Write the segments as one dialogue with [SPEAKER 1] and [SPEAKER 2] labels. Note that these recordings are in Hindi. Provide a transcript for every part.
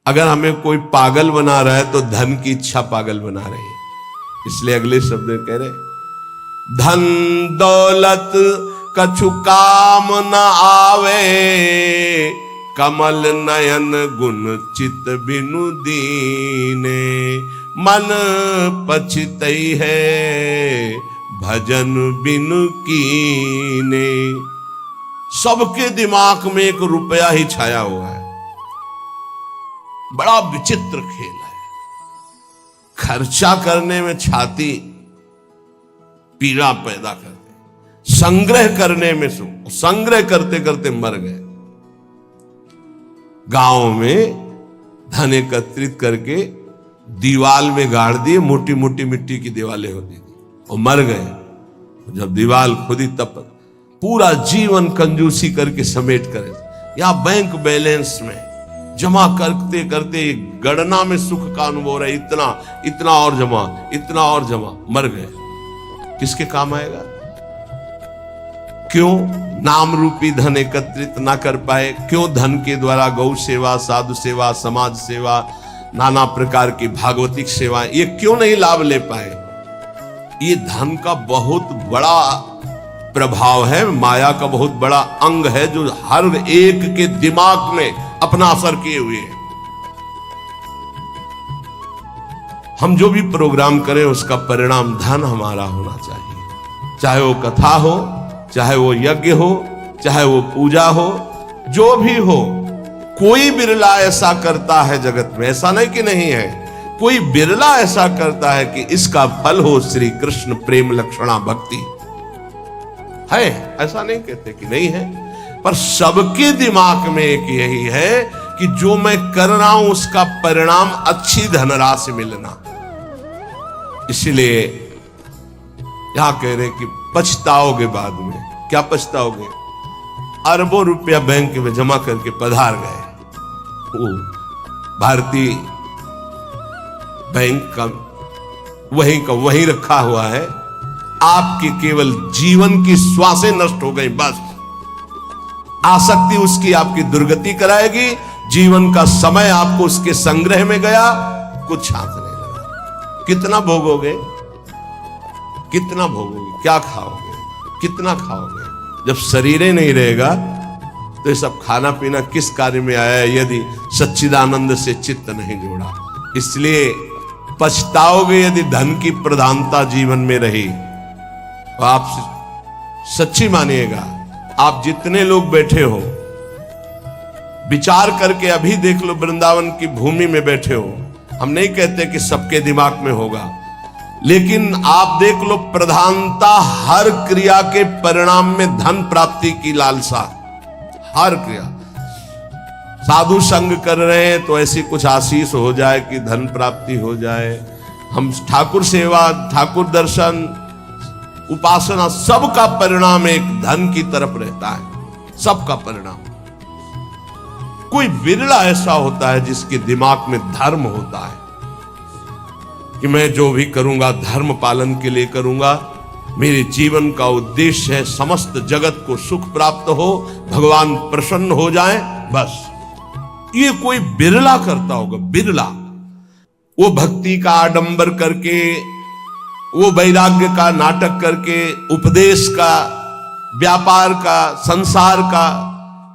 [SPEAKER 1] अगर हमें कोई पागल बना रहा है तो धन की इच्छा पागल बना रही है। इसलिए अगले शब्द में कह रहे, धन दौलत कछु काम न आवे, कमल नयन गुण चित बिनु दीने, मन पछतई है भजन बिनु कीने। सबके दिमाग में एक रुपया ही छाया हुआ है। बड़ा विचित्र खेल है। खर्चा करने में छाती पीड़ा पैदा करते, संग्रह करने में सुख, संग्रह करते करते मर गए। गांव में धन एकत्रित करके दीवाल में गाड़ दिए, मोटी मोटी मिट्टी की दीवालें होती थी, और मर गए। जब दीवाल खुदी तब पूरा जीवन कंजूसी करके समेट करे, या बैंक बैलेंस में जमा करते करते गणना में सुख का अनुभव रहा, इतना इतना और जमा, इतना और जमा, मर गए। किसके काम आएगा? क्यों नाम रूपी धन एकत्रित ना कर पाए? क्यों धन के द्वारा गौ सेवा, साधु सेवा, समाज सेवा, नाना प्रकार की भागवतिक सेवा, ये क्यों नहीं लाभ ले पाए? ये धन का बहुत बड़ा प्रभाव है, माया का बहुत बड़ा अंग है, जो हर एक के दिमाग में अपना असर किए हुए है। हम जो भी प्रोग्राम करें उसका परिणाम धन हमारा होना चाहिए। चाहे वो कथा हो, चाहे वो यज्ञ हो, चाहे वो पूजा हो, जो भी हो। कोई बिरला ऐसा करता है जगत में, ऐसा नहीं कि नहीं है, कोई बिरला ऐसा करता है कि इसका फल हो श्री कृष्ण प्रेम लक्षणा भक्ति। है, ऐसा नहीं कहते कि नहीं है, पर सबके दिमाग में एक यही है कि जो मैं कर रहा हूं उसका परिणाम अच्छी धनराशि मिलना। इसलिए यहां कह रहे कि पछताओगे बाद में। क्या पछताओगे? अरबों रुपया बैंक में जमा करके पधार गए, वो भारतीय बैंक का वहीं रखा हुआ है, आपकी केवल जीवन की श्वासें नष्ट हो गई, बस। आसक्ति उसकी आपकी दुर्गति कराएगी, जीवन का समय आपको उसके संग्रह में गया, कुछ हाथ नहीं लगा। कितना भोगोगे? कितना भोगोगे? क्या खाओगे? कितना खाओगे? जब शरीर ही नहीं रहेगा तो ये सब खाना पीना किस कार्य में आया, यदि सच्चिदानंद से चित्त नहीं जोड़ा। इसलिए पछताओगे यदि धन की प्रधानता जीवन में रही। तो आप सच्ची मानिएगा, आप जितने लोग बैठे हो, विचार करके अभी देख लो, वृंदावन की भूमि में बैठे हो। हम नहीं कहते कि सबके दिमाग में होगा, लेकिन आप देख लो, प्रधानता हर क्रिया के परिणाम में धन प्राप्ति की लालसा। हर क्रिया, साधु संग कर रहे हैं तो ऐसी कुछ आशीष हो जाए कि धन प्राप्ति हो जाए। हम ठाकुर सेवा, ठाकुर दर्शन, उपासना, सबका परिणाम एक धन की तरफ रहता है, सबका परिणाम। कोई बिरला ऐसा होता है जिसके दिमाग में धर्म होता है कि मैं जो भी करूंगा धर्म पालन के लिए करूंगा, मेरे जीवन का उद्देश्य है समस्त जगत को सुख प्राप्त हो, भगवान प्रसन्न हो जाए, बस। ये कोई बिरला करता होगा, बिरला। वो भक्ति का आडंबर करके, वो वैराग्य का नाटक करके, उपदेश का, व्यापार का, संसार का,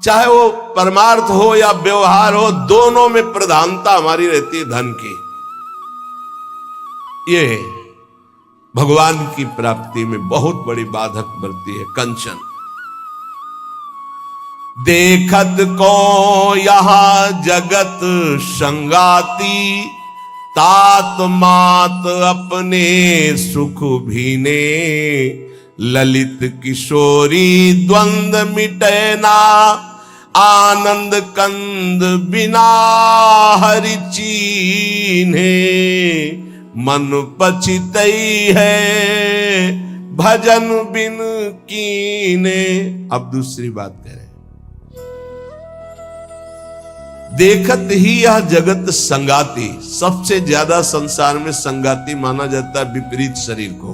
[SPEAKER 1] चाहे वो परमार्थ हो या व्यवहार हो, दोनों में प्रधानता हमारी रहती है धन की। ये भगवान की प्राप्ति में बहुत बड़ी बाधक बनती है। कंचन देखत को यहां जगत संगाती, तात मात अपने सुख भीने, ललित किशोरी द्वंद मिटे ना, आनंद कंद बिना हरि चीन्हे, मन पछितई है भजन बिन कीने। अब दूसरी बात करें, देखत ही यह जगत संगाती। सबसे ज्यादा संसार में संगाती माना जाता है विपरीत शरीर को।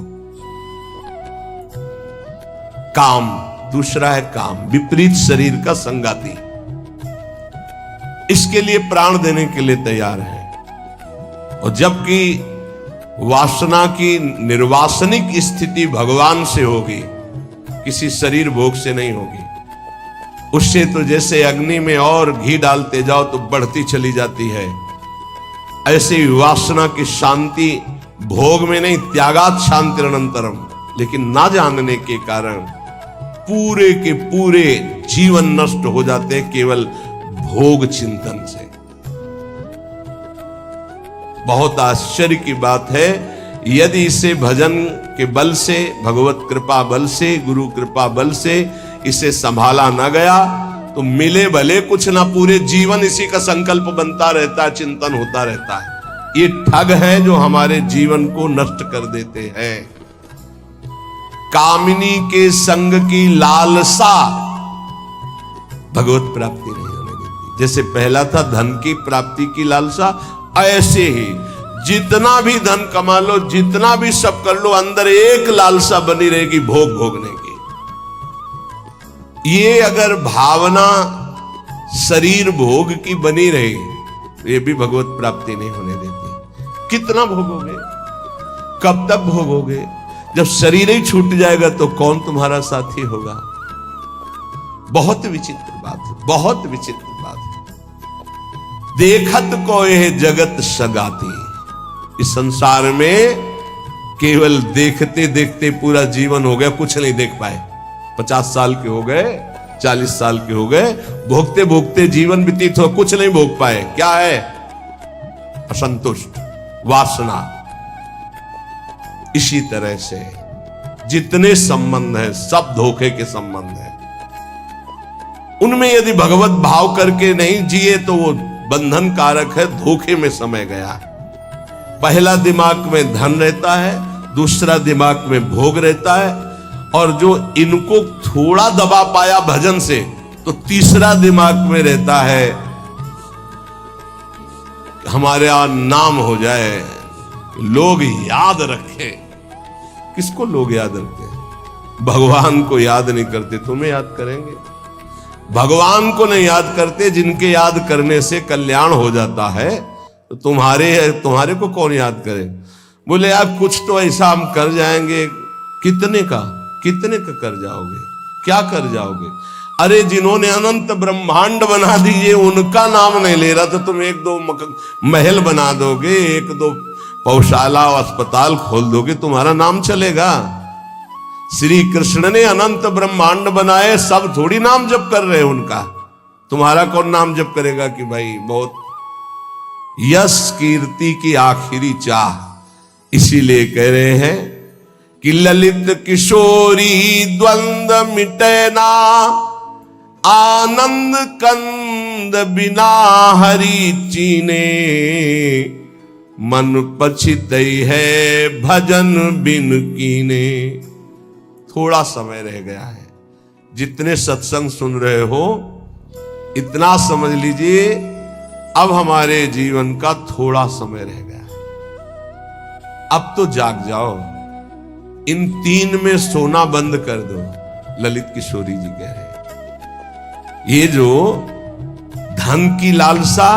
[SPEAKER 1] काम, दूसरा है काम, विपरीत शरीर का संगाती। इसके लिए प्राण देने के लिए तैयार है। और जबकि वासना की निर्वासनिक स्थिति भगवान से होगी, किसी शरीर भोग से नहीं होगी। उससे तो जैसे अग्नि में और घी डालते जाओ तो बढ़ती चली जाती है, ऐसे ही वासना की शांति भोग में नहीं, त्यागात शांतिरनंतरम। लेकिन ना जानने के कारण पूरे के पूरे जीवन नष्ट हो जाते हैं केवल भोग चिंतन से। बहुत आश्चर्य की बात है, यदि इसे भजन के बल से, भगवत कृपा बल से, गुरु कृपा बल से इसे संभाला ना गया तो मिले भले कुछ ना, पूरे जीवन इसी का संकल्प बनता रहता है, चिंतन होता रहता है। ये ठग हैं जो हमारे जीवन को नष्ट कर देते हैं। कामिनी के संग की लालसा भगवत प्राप्ति नहीं होने देती। जैसे पहला था धन की प्राप्ति की लालसा, ऐसे ही जितना भी धन कमा लो, जितना भी सब कर लो, अंदर एक लालसा बनी रहेगी भोग भोगने की। ये अगर भावना शरीर भोग की बनी रही तो ये भी भगवत प्राप्ति नहीं होने देती। कितना भोगोगे, कब तक भोगोगे? जब शरीर ही छूट जाएगा तो कौन तुम्हारा साथी होगा? बहुत विचित्र बात है, बहुत विचित्र बात है। देखत को यह जगत सगाती। इस संसार में केवल देखते देखते पूरा जीवन हो गया, कुछ नहीं देख पाए। 50 साल के हो गए, 40 साल के हो गए, भोगते भोगते जीवन व्यतीत हो, कुछ नहीं भोग पाए। क्या है? असंतुष्ट, वासना। इसी तरह से जितने संबंध हैं सब धोखे के संबंध हैं। उनमें यदि भगवत भाव करके नहीं जिए तो वो बंधन कारक है, धोखे में समय गया है। पहला दिमाग में धन रहता है, दूसरा दिमाग में भोग रहता है, और जो इनको थोड़ा दबा पाया भजन से तो तीसरा दिमाग में रहता है हमारे यहां नाम हो जाए, लोग याद रखें। किसको लोग याद रखते हैं? भगवान को याद नहीं करते, तुम्हें याद करेंगे। भगवान को नहीं याद करते, जिनके याद करने से कल्याण हो जाता है, तो तुम्हारे को कौन याद करे? बोले यार कुछ तो ऐसा हम कर जाएंगे। कितने का कर जाओगे? क्या कर जाओगे? अरे जिन्होंने अनंत ब्रह्मांड बना दिए उनका नाम नहीं ले रहा, तो तुम 1-2 महल बना दोगे, 1-2 पौशाला अस्पताल खोल दोगे, तुम्हारा नाम चलेगा? श्री कृष्ण ने अनंत ब्रह्मांड बनाए, सब थोड़ी नाम जप कर रहे हैं उनका। तुम्हारा कौन नाम जप करेगा कि भाई बहुत यश कीर्ति की आखिरी चाह। इसीलिए कह रहे हैं कि ललित किशोरी द्वंद्व मिटे ना, आनंद कंद बिना हरि चीने, मन पछितई है भजन बिन कीने। थोड़ा समय रह गया है। जितने सत्संग सुन रहे हो इतना समझ लीजिए, अब हमारे जीवन का थोड़ा समय रह गया है। अब तो जाग जाओ, इन 3 में सोना बंद कर दो। ललित किशोरी जी कह रहे हैं ये जो धन की लालसा,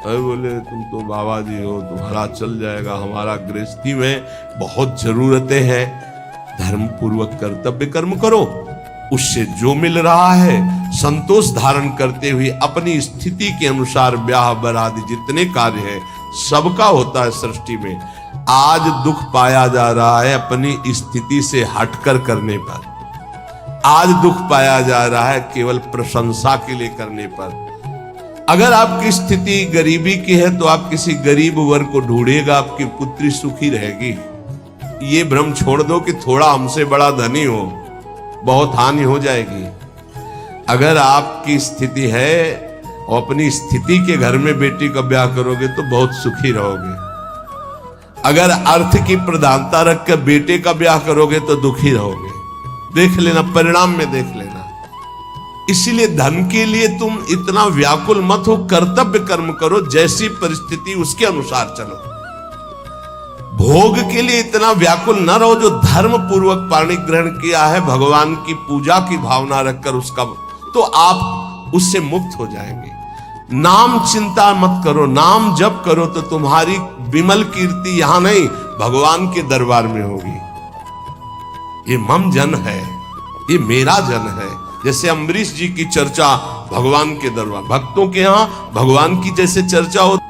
[SPEAKER 1] अरे बोले तुम तो बाबा जी हो, तुम्हारा चल जाएगा, हमारा गृहस्थी में बहुत जरूरतें हैं, धर्म पूर्वक कर्तव्य कर्म करो, उससे जो मिल रहा है संतोष धारण करते हुए अपनी स्थिति के अनुसार ब्याह बरादी जितने कार्य है सबका होता है सृष्टि में। आज दुख पाया जा रहा है अपनी स्थिति से हटकर करने पर। आज दुख पाया जा रहा है केवल प्रशंसा के लिए करने पर। अगर आपकी स्थिति गरीबी की है तो आप किसी गरीब वर्ग को ढूंढिएगा, आपकी पुत्री सुखी रहेगी। ये भ्रम छोड़ दो कि थोड़ा हमसे बड़ा धनी हो, बहुत हानि हो जाएगी। अगर आपकी स्थिति है और अपनी स्थिति के घर में बेटी का ब्याह करोगे तो बहुत सुखी रहोगे। अगर अर्थ की प्रधानता रखकर बेटे का ब्याह करोगे तो दुखी रहोगे। देख लेना, परिणाम में देख लेना। इसीलिए धन के लिए तुम इतना व्याकुल मत हो, कर्तव्य कर्म करो, जैसी परिस्थिति उसके अनुसार चलो। भोग के लिए इतना व्याकुल न रहो। जो धर्म पूर्वक पाणी ग्रहण किया है, भगवान की पूजा की भावना रखकर उसका, तो आप उससे मुक्त हो जाएंगे। नाम चिंता मत करो, नाम जप करो तो तुम्हारी विमल कीर्ति यहां नहीं भगवान के दरबार में होगी। ये मम जन है, ये मेरा जन है। जैसे अम्बरीश जी की चर्चा भगवान के दरबार, भक्तों के यहां भगवान की जैसे चर्चा होती,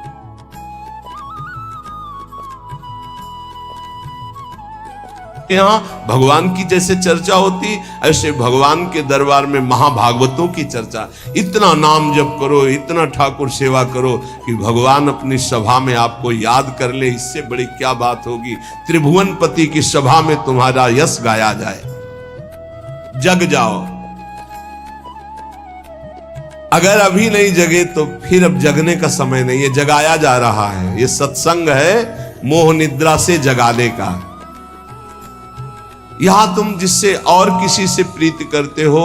[SPEAKER 1] यहां भगवान की जैसे चर्चा होती, ऐसे भगवान के दरबार में महाभागवतों की चर्चा। इतना नाम जप करो, इतना ठाकुर सेवा करो कि भगवान अपनी सभा में आपको याद कर ले। इससे बड़ी क्या बात होगी। त्रिभुवनपति की सभा में तुम्हारा यश गाया जाए। जग जाओ, अगर अभी नहीं जगे तो फिर अब जगने का समय नहीं है, जगाया जा रहा है। ये सत्संग है मोह निद्रा से जगाने का। यहां तुम जिससे और किसी से प्रीति करते हो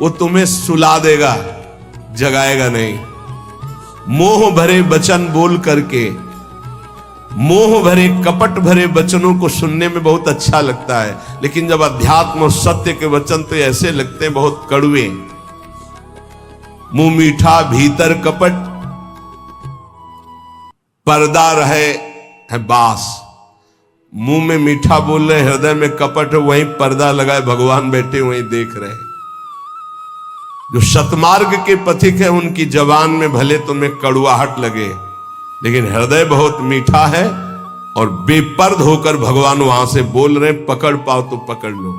[SPEAKER 1] वो तुम्हें सुला देगा, जगाएगा नहीं। मोह भरे वचन बोल करके, मोह भरे कपट भरे वचनों को सुनने में बहुत अच्छा लगता है, लेकिन जब अध्यात्म और सत्य के वचन तो ऐसे लगते हैं बहुत कड़वे। मुंह मीठा भीतर कपट, पर्दा रहे है बास। मुंह में मीठा बोल रहे, हृदय में कपट है, वहीं पर्दा लगाए भगवान बैठे वहीं देख रहे। जो सतमार्ग के पथिक है उनकी जबान में भले तुम्हें कड़ुआहट लगे, लेकिन हृदय बहुत मीठा है और बेपर्द होकर भगवान वहां से बोल रहे। पकड़ पाओ तो पकड़ लो।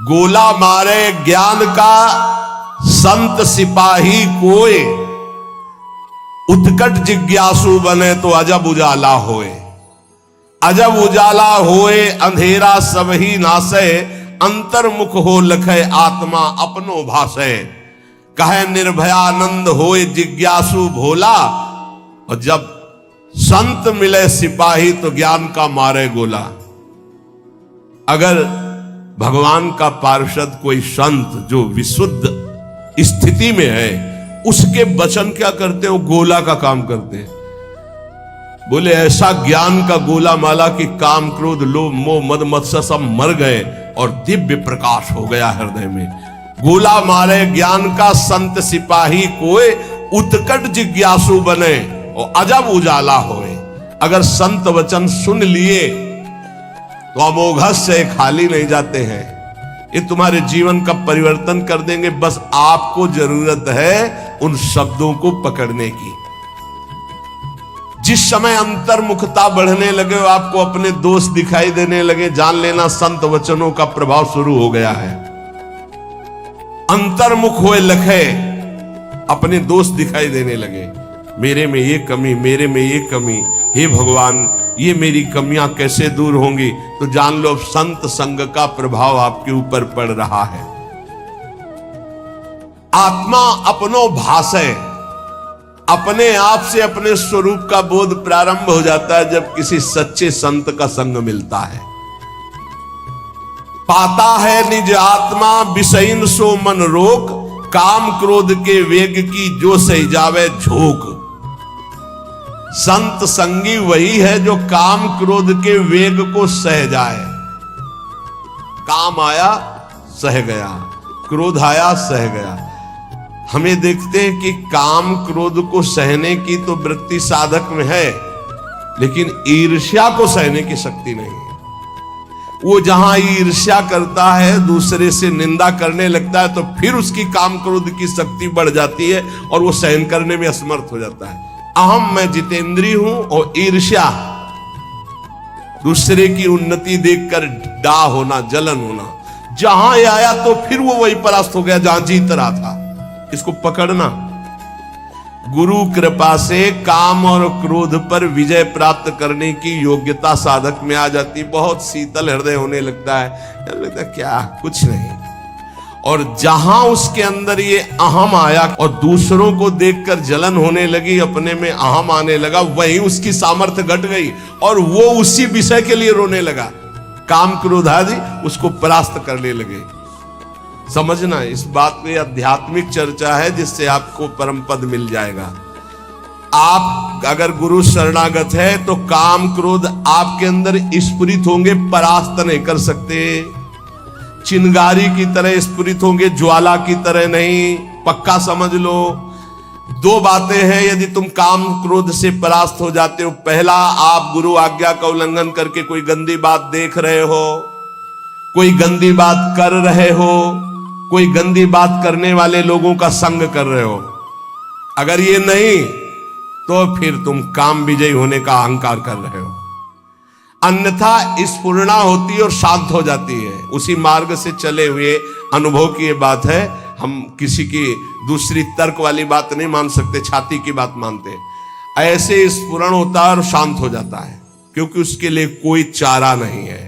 [SPEAKER 1] गोला मारे ज्ञान का संत सिपाही कोय, उत्कट जिज्ञासु बने तो अजब उजाला होए। अजब उजाला होए अंधेरा सब ही नासे, अंतर्मुख हो लखे आत्मा अपनो भासे। कहे निर्भयानंद होए जिज्ञासु भोला, और जब संत मिले सिपाही तो ज्ञान का मारे गोला। अगर भगवान का पार्षद कोई संत जो विशुद्ध स्थिति में है, उसके वचन क्या करते हो, गोला का काम करते हैं। बोले ऐसा ज्ञान का गोला माला कि काम क्रोध लोभ मोह मद मत्सर सब मर गए और दिव्य प्रकाश हो गया हृदय में। गोला मारे ज्ञान का संत सिपाही कोई, उत्कट जिज्ञासु बने और अजब उजाला होए। अगर संत वचन सुन लिए तो अमोघ से खाली नहीं जाते हैं, ये तुम्हारे जीवन का परिवर्तन कर देंगे। बस आपको जरूरत है उन शब्दों को पकड़ने की। जिस समय अंतर्मुखता बढ़ने लगे, आपको अपने दोष दिखाई देने लगे, जान लेना संत वचनों का प्रभाव शुरू हो गया है। अंतर्मुख हुए लखे, अपने दोष दिखाई देने लगे। मेरे में ये कमी, मेरे में ये कमी, हे भगवान ये मेरी कमियां कैसे दूर होंगी। तो जान लो संत संग का प्रभाव आपके ऊपर पड़ रहा है। आत्मा अपनो भाषे, अपने आप से अपने स्वरूप का बोध प्रारंभ हो जाता है जब किसी सच्चे संत का संग मिलता है। पाता है निज आत्मा विषयन सो मन रोक, काम क्रोध के वेग की जो सही जावे झोंक। संत संगी वही है जो काम क्रोध के वेग को सह जाए। काम आया सह गया, क्रोध आया सह गया। हमें देखते हैं कि काम क्रोध को सहने की तो वृत्ति साधक में है, लेकिन ईर्ष्या को सहने की शक्ति नहीं है। वो जहां ईर्ष्या करता है, दूसरे से निंदा करने लगता है, तो फिर उसकी काम क्रोध की शक्ति बढ़ जाती है और वो सहन करने में असमर्थ हो जाता है। अहम मैं जितेंद्रीय हूं और ईर्ष्या दूसरे की उन्नति देखकर डा होना, जलन होना। जहां आया तो फिर वो वही परास्त हो गया जहां जीत रहा था। इसको पकड़ना। गुरु कृपा से काम और क्रोध पर विजय प्राप्त करने की योग्यता साधक में आ जाती। बहुत शीतल हृदय होने लगता है, क्या कुछ नहीं। और जहां उसके अंदर ये अहम आया और दूसरों को देखकर जलन होने लगी, अपने में अहम आने लगा, वहीं उसकी सामर्थ्य घट गई और वो उसी विषय के लिए रोने लगा। काम क्रोध आदि उसको परास्त करने लगे। समझना, इस बात में आध्यात्मिक चर्चा है जिससे आपको परम पद मिल जाएगा। आप अगर गुरु शरणागत है तो काम क्रोध आपके अंदर स्फुरित होंगे, परास्त नहीं कर सकते। चिंगारी की तरह स्फुरित होंगे, ज्वाला की तरह नहीं। पक्का समझ लो। दो बातें हैं यदि तुम काम क्रोध से परास्त हो जाते हो। पहला, आप गुरु आज्ञा का उल्लंघन करके कोई गंदी बात देख रहे हो, कोई गंदी बात कर रहे हो, कोई गंदी बात करने वाले लोगों का संग कर रहे हो। अगर ये नहीं तो फिर तुम काम विजयी होने का अहंकार कर रहे हो। अन्यथा स्फुरणा होती है और शांत हो जाती है। उसी मार्ग से चले हुए अनुभव की ये बात है। हम किसी की दूसरी तर्क वाली बात नहीं मान सकते, छाती की बात मानते। ऐसे स्फुरण होता है और शांत हो जाता है, क्योंकि उसके लिए कोई चारा नहीं है।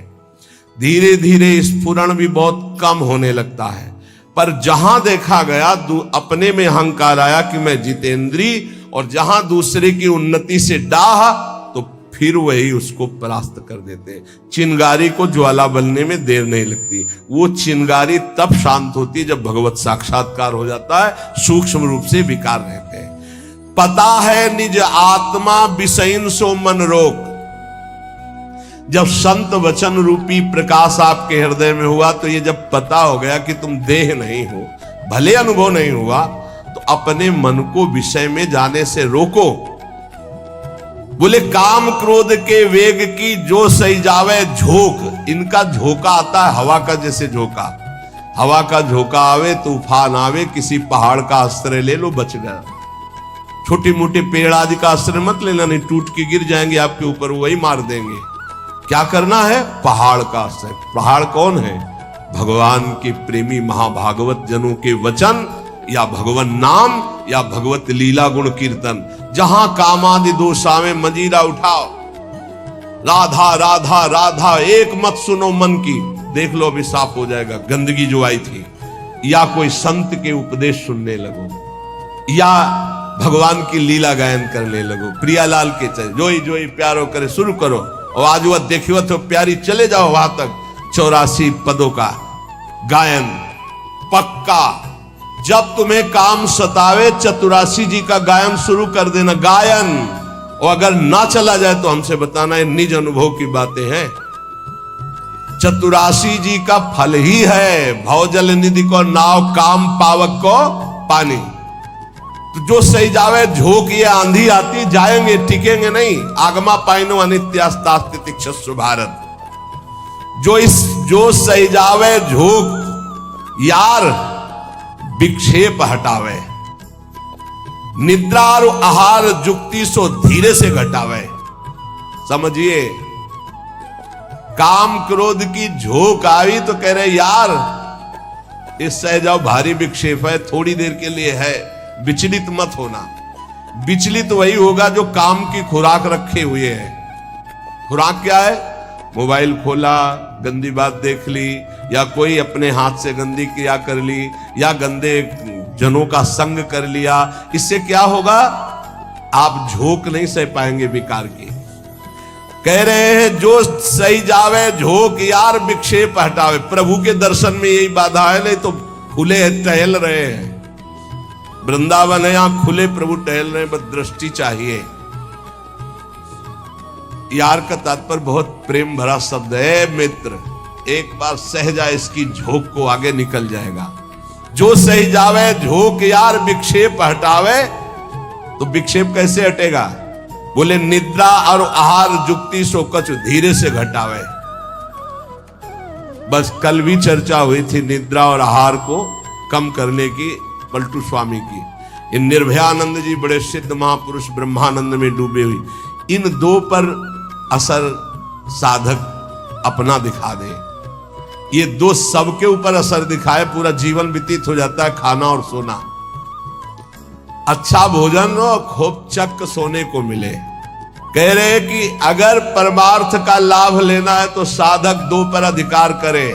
[SPEAKER 1] धीरे धीरे स्फुरण भी बहुत कम होने लगता है। पर जहां देखा गया अपने में अहंकार आया कि मैं जितेंद्री, और जहां दूसरे की उन्नति से डाह, तो फिर वही उसको परास्त कर देते हैं। चिंगारी को ज्वाला बनने में देर नहीं लगती। वो चिंगारी तब शांत होती है जब भगवत साक्षात्कार हो जाता है, सूक्ष्म रूप से विकार रहते हैं। पता है निज आत्मा विषयन सो मन रोक। जब संत वचन रूपी प्रकाश आपके हृदय में हुआ, तो ये जब पता हो गया कि तुम देह नहीं हो, भले अनुभव नहीं हुआ, तो अपने मन को विषय में जाने से रोको। बोले काम क्रोध के वेग की जो सही जावे झोंक। इनका झोंका आता है हवा का, जैसे झोंका। हवा का झोंका आवे, तूफान आवे, किसी पहाड़ का आश्रय ले लो, बच गया। छोटे मोटे पेड़ आदि का आश्रय मत लेना, नहीं टूट के गिर जाएंगे आपके ऊपर, वही मार देंगे। क्या करना है? पहाड़ का आश्रय। पहाड़ कौन है? भगवान के प्रेमी महाभागवत जनों के वचन, या भगवान नाम, या भगवत लीला गुण कीर्तन। जहां कामादि दोष आवे मजीरा उठाओ, राधा राधा राधा एक मत सुनो मन की, देख लो अभी साफ हो जाएगा गंदगी जो आई थी। या कोई संत के उपदेश सुनने लगो, या भगवान की लीला गायन करने लगो। प्रियालाल के चल जोई जोई प्यारो करे शुरू करो, और आज वह देखियो तो प्यारी, चले जाओ वहां तक। 84 पदों का गायन पक्का। जब तुम्हें काम सतावे, चतुरासी जी का गायन शुरू कर देना, गायन। और अगर ना चला जाए तो हमसे बताना, ये निज अनुभव की बातें हैं। चतुरासी जी का फल ही है भवजल निधि को नाव, काम पावक को पानी। तो जो सही जावे झोंक, ये आंधी आती, जाएंगे टिकेंगे नहीं। आगमा पाइनो अनित्यास्तास्तितिक्षस्व भारत। जो सही जावे झोंक, यार विक्षेप हटावे। निद्रा और आहार जुक्ति सो धीरे से घटावे। समझिए, काम क्रोध की झोंक आई तो कह रहे यार इस सह जाओ, भारी विक्षेप है, थोड़ी देर के लिए है, विचलित मत होना। विचलित वही होगा जो काम की खुराक रखे हुए है। खुराक क्या है? मोबाइल खोला, गंदी बात देख ली, या कोई अपने हाथ से गंदी क्रिया कर ली, या गंदे जनों का संग कर लिया। इससे क्या होगा? आप झोंक नहीं सह पाएंगे विकार की। कह रहे हैं जो सही जावे झोंक, यार विक्षेप हटावे। प्रभु के दर्शन में यही बाधा है, नहीं तो खुले टहल रहे हैं। वृंदावन है, यहां खुले प्रभु टहल रहे हैं, बस दृष्टि चाहिए। यार का तात्पर्य बहुत प्रेम भरा शब्द है मित्र। एक बार सह जाए इसकी झोंक को, आगे निकल जाएगा। जो सही जावे झोंक, यार विक्षेप हटावे। तो विक्षेप कैसे हटेगा? बोले निद्रा और आहार जुक्ति सो कछ धीरे से घटावे। बस कल भी चर्चा हुई थी निद्रा और आहार को कम करने की, पलटू स्वामी की। इन निर्भयानंद जी बड़े सिद्ध महापुरुष ब्रह्मानंद में डूबे हुई। इन दो पर असर साधक अपना दिखा दे। ये दो सबके ऊपर असर दिखाए, पूरा जीवन व्यतीत हो जाता है। खाना और सोना, अच्छा भोजन और खूब चक सोने को मिले। कह रहे कि अगर परमार्थ का लाभ लेना है तो साधक दो पर अधिकार करे,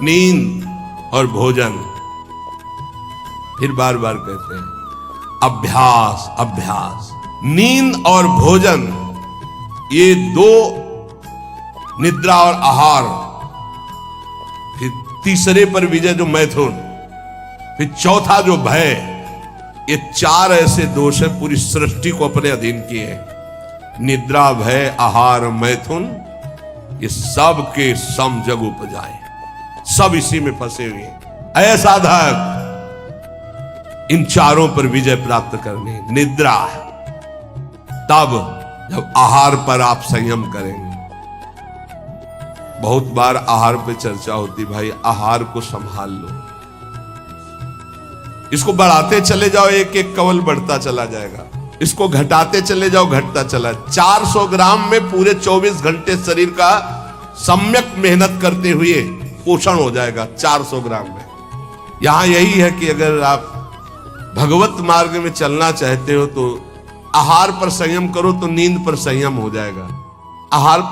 [SPEAKER 1] नींद और भोजन। फिर बार बार कहते हैं अभ्यास अभ्यास। नींद और भोजन, ये दो, निद्रा और आहार। फिर तीसरे पर विजय जो मैथुन, फिर चौथा जो भय। ये चार ऐसे दोष है पूरी सृष्टि को अपने अधीन किए। निद्रा, भय, आहार, मैथुन, ये सब के सम जग उपजाए। सब इसी में फंसे हुए। ऐसा साधक इन चारों पर विजय प्राप्त करनी। निद्रा, तब जब आहार पर आप संयम करेंगे। बहुत बार आहार पे चर्चा होती, भाई आहार को संभाल लो, इसको बढ़ाते चले जाओ, एक एक कवल बढ़ता चला जाएगा, इसको घटाते चले जाओ, घटता चला। 400 ग्राम में पूरे 24 घंटे शरीर का सम्यक मेहनत करते हुए पोषण हो जाएगा 400 ग्राम में। यहां यही है कि अगर आप भगवत मार्ग में चलना चाहते हो तो आहार पर संयम करो, तो नींद पर संयम हो जाएगा। आहार पर